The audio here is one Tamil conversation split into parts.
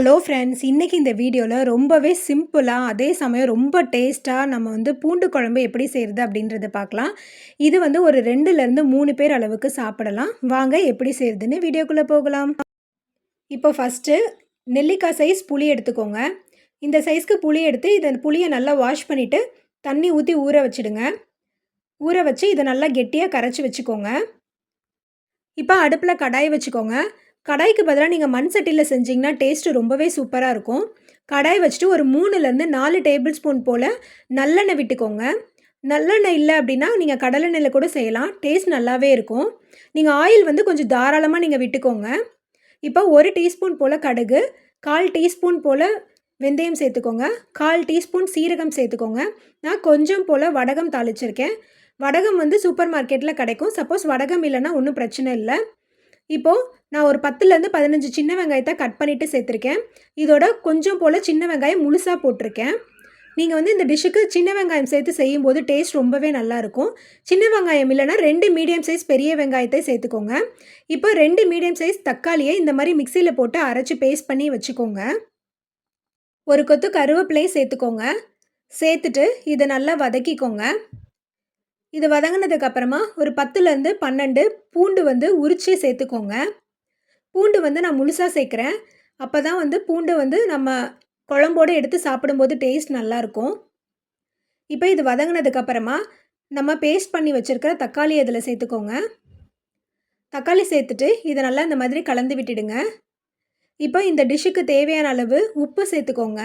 ஹலோ ஃப்ரெண்ட்ஸ், இன்னைக்கு இந்த வீடியோல ரொம்பவே சிம்பிளா, அதே சமயம் ரொம்ப டேஸ்ட்டா நம்ம பூண்டு குழம்பு எப்படி செய்றது அப்படின்றத பார்க்கலாம். இது ஒரு 2லேருந்து 3 பேர் அளவுக்கு சாப்பிடலாம். வாங்க எப்படி செய்றதுன்னு வீடியோக்குள்ள போகலாம். இப்போ ஃபர்ஸ்ட்டு நெல்லிக்காய் சைஸ் புளி எடுத்துக்கோங்க. இந்த சைஸ்க்கு புளி எடுத்து இத புளிய நல்லா வாஷ் பண்ணிட்டு, தண்ணி ஊத்தி ஊற வச்சுடுங்க. ஊற வச்சு இத நல்லா கெட்டியா கரைச்சு வச்சுக்கோங்க. இப்போ அடுப்புல கடாய் வச்சுக்கோங்க. கடாய்க்கு பதிலா நீங்க மண் சட்டியில செஞ்சீங்கன்னா, டேஸ்ட் ரொம்பவே சூப்பரா இருக்கும். கடாய் வச்சுட்டு ஒரு 3லேருந்து 4 டேபிள் ஸ்பூன் போல நல்லெண்ணெய் விட்டுக்கோங்க. நல்லெண்ணெய் இல்ல அப்படின்னா, நீங்க கடலெண்ணெயில கூட செய்யலாம். டேஸ்ட் நல்லாவே இருக்கும். நீங்க ஆயில் கொஞ்சம் தாராளமா நீங்க விட்டுக்கோங்க. இப்போ 1 டீஸ்பூன் போல கடுகு, 1/4 டீஸ்பூன் போல வெந்தயம் சேர்த்துக்கோங்க. 1/4 டீஸ்பூன் சீரகம் சேர்த்துக்கோங்க. நான் கொஞ்சம் போல வடகம் தாளிச்சிருக்கேன். வடகம் சூப்பர் மார்க்கெட்ல கிடைக்கும். சப்போஸ் வடகம் இல்லன்னா ஒண்ணும் பிரச்சனை இல்ல. இப்போ நான் ஒரு 10லேருந்து 15 சின்ன வெங்காயத்த கட் பண்ணிட்டு சேர்த்துருக்கேன். இதோட கொஞ்சம் போல சின்ன வெங்காயம் முழுசா போட்டிருக்கேன். நீங்க இந்த டிஷ்ஷுக்கு சின்ன வெங்காயம் சேர்த்து செய்யும்போது டேஸ்ட் ரொம்பவே நல்லாயிருக்கும். சின்ன வெங்காயம் இல்லன்னா 2 மீடியம் சைஸ் பெரிய வெங்காயத்தை சேர்த்துக்கோங்க. இப்போ 2 மீடியம் சைஸ் தக்காளியை இந்த மாரி மிக்ஸியில போட்டு அரைச்சு பேஸ்ட் பண்ணி வச்சுக்கோங்க. ஒரு கொத்து கருவேப்பிலையும் சேர்த்துக்கோங்க. சேர்த்துட்டு இத நல்லா வதக்கிக்கோங்க. இது வதங்கினதுக்கு அப்புறமா ஒரு 10லேருந்து 12 பூண்டு உரிச்சு சேர்த்துக்கோங்க. பூண்டு நான் முழுசா சேர்க்குறேன். அப்போ தான் பூண்டு நம்ம குழம்போடு எடுத்து சாப்பிடும்போது டேஸ்ட் நல்லாயிருக்கும். இப்போ இது வதங்கினதுக்கு அப்புறமா நம்ம பேஸ்ட் பண்ணி வச்சுருக்கிற தக்காளி இதில் சேர்த்துக்கோங்க. தக்காளி சேர்த்துட்டு இதை நல்லா இந்த மாதிரி கலந்து விட்டுடுங்க. இப்போ இந்த டிஷ்ஷுக்கு தேவையான அளவு உப்பு சேர்த்துக்கோங்க.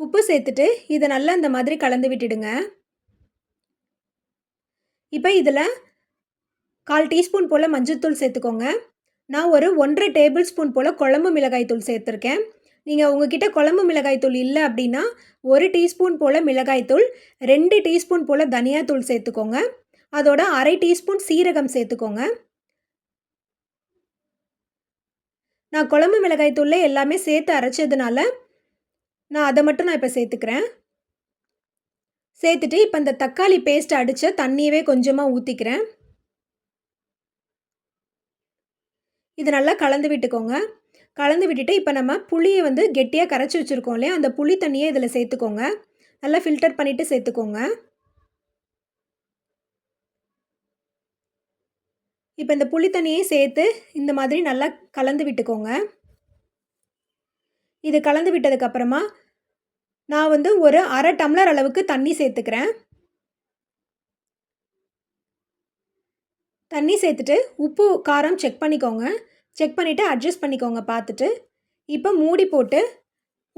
உப்பு சேர்த்துட்டு இதை நல்லா இந்த மாதிரி கலந்து விட்டுடுங்க. இப்போ இதில் 1/4 டீஸ்பூன் போல் மஞ்சள்தூள் சேர்த்துக்கோங்க. நான் ஒரு 1½ டேபிள் ஸ்பூன் போல் குழம்பு மிளகாய் தூள் சேர்த்துருக்கேன். நீங்கள் உங்ககிட்ட குழம்பு மிளகாய் தூள் இல்லை அப்படின்னா 1 டீஸ்பூன் போல் மிளகாய் தூள், 2 டீஸ்பூன் போல் தனியாத்தூள் சேர்த்துக்கோங்க. அதோட 1/2 டீஸ்பூன் சீரகம் சேர்த்துக்கோங்க. நான் குழம்பு மிளகாய் தூளில் எல்லாமே சேர்த்து அரைச்சதுனால நான் அதை மட்டும் இப்போ சேர்த்துக்கிறேன். சேர்த்துட்டு இப்போ இந்த தக்காளி பேஸ்ட் அடித்த தண்ணியவே கொஞ்சமாக ஊற்றிக்கிறேன். இது நல்லா கலந்து விட்டுக்கோங்க. கலந்து விட்டுட்டு இப்போ நம்ம புளியை கெட்டியாக கரைச்சி வச்சுருக்கோம் இல்லையா, அந்த புளி தண்ணியை இதில் சேர்த்துக்கோங்க. நல்லா ஃபில்டர் பண்ணிவிட்டு சேர்த்துக்கோங்க. இப்போ இந்த புளி தண்ணியை சேர்த்து இந்த மாதிரி நல்லா கலந்து விட்டுக்கோங்க. இது கலந்து விட்டதுக்கப்புறமா நான் ஒரு 1/2 டம்ளர் அளவுக்கு தண்ணி சேர்த்துக்கிறேன். தண்ணி சேர்த்துட்டு உப்பு காரம் செக் பண்ணிக்கோங்க. செக் பண்ணிவிட்டு அட்ஜஸ்ட் பண்ணிக்கோங்க பார்த்துட்டு. இப்போ மூடி போட்டு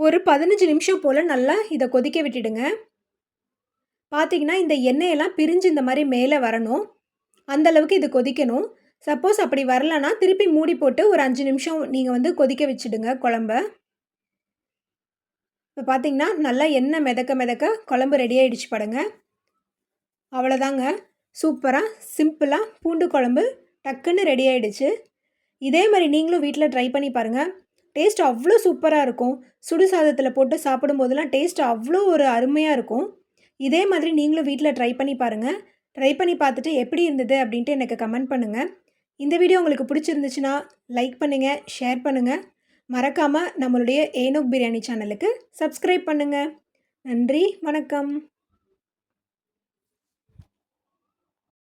ஒரு 15 நிமிஷம் போல் நல்லா இதை கொதிக்க விட்டுடுங்க. பார்த்தீங்கன்னா இந்த எண்ணெயெல்லாம் பிரிஞ்சு இந்த மாதிரி மேலே வரணும். அந்தளவுக்கு இது கொதிக்கணும். சப்போஸ் அப்படி வரலன்னா திருப்பி மூடி போட்டு ஒரு 5 நிமிஷம் நீங்கள் கொதிக்க வச்சுடுங்க குழம்ப. இப்போ பார்த்தீங்கன்னா நல்லா எண்ணெய் மிதக்க மிதக்க குழம்பு ரெடி ஆகிடுச்சு பாருங்க. அவ்வளோதாங்க. சூப்பராக சிம்பிளாக பூண்டு குழம்பு டக்குன்னு ரெடி ஆகிடுச்சு. இதே மாதிரி நீங்களும் வீட்டில் ட்ரை பண்ணி பாருங்கள். டேஸ்ட் அவ்வளோ சூப்பராக இருக்கும். சுடு சாதத்தில் போட்டு சாப்பிடும்போதெல்லாம் டேஸ்ட் அவ்வளோ ஒரு அருமையாக இருக்கும். இதே மாதிரி நீங்களும் வீட்டில் ட்ரை பண்ணி பாருங்கள். ட்ரை பண்ணி பார்த்துட்டு எப்படி இருந்தது அப்படின்ட்டு எனக்கு கமெண்ட் பண்ணுங்கள். இந்த வீடியோ உங்களுக்கு பிடிச்சிருந்துச்சுன்னா லைக் பண்ணுங்கள், ஷேர் பண்ணுங்கள். மறக்காமல் நம்மளுடைய ஏனோக் பிரியாணி சேனலுக்கு சப்ஸ்கிரைப் பண்ணுங்கள். நன்றி, வணக்கம்.